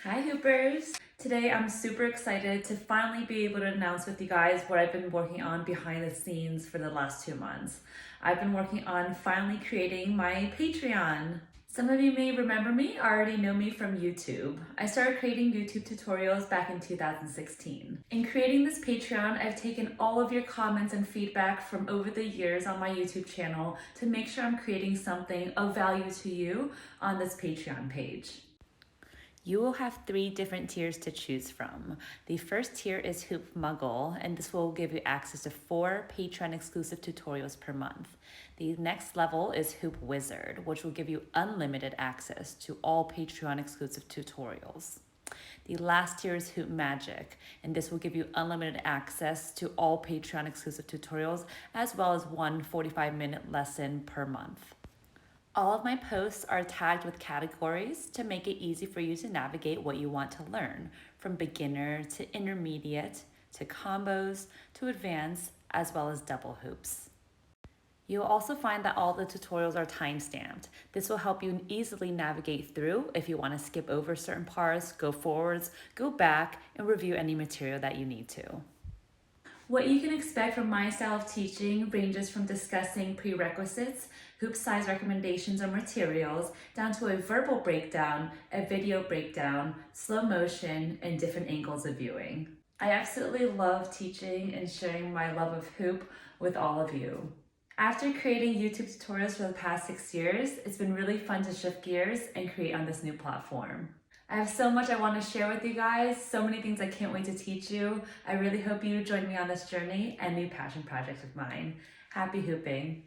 Hi Hoopers! Today I'm super excited to finally be able to announce with you guys what I've been working on behind the scenes for the last 2 months. I've been working on finally creating my Patreon. Some of you may remember me, already know me from YouTube. I started creating YouTube tutorials back in 2016. In creating this Patreon, I've taken all of your comments and feedback from over the years on my YouTube channel to make sure I'm creating something of value to you on this Patreon page. You will have 3 different tiers to choose from. The first tier is Hoop Muggle, and this will give you access to 4 Patreon exclusive tutorials per month. The next level is Hoop Wizard, which will give you unlimited access to all Patreon exclusive tutorials. The last tier is Hoop Magic, and this will give you unlimited access to all Patreon exclusive tutorials, as well as one 45-minute lesson per month. All of my posts are tagged with categories to make it easy for you to navigate what you want to learn, from beginner to intermediate, to combos, to advanced, as well as double hoops. You'll also find that all the tutorials are time-stamped. This will help you easily navigate through if you want to skip over certain parts, go forwards, go back, and review any material that you need to. What you can expect from my style of teaching ranges from discussing prerequisites, hoop size recommendations or materials, down to a verbal breakdown, a video breakdown, slow motion, and different angles of viewing. I absolutely love teaching and sharing my love of hoop with all of you. After creating YouTube tutorials for the past 6 years, it's been really fun to shift gears and create on this new platform. I have so much I want to share with you guys, so many things I can't wait to teach you. I really hope you join me on this journey and new passion projects of mine. Happy hooping!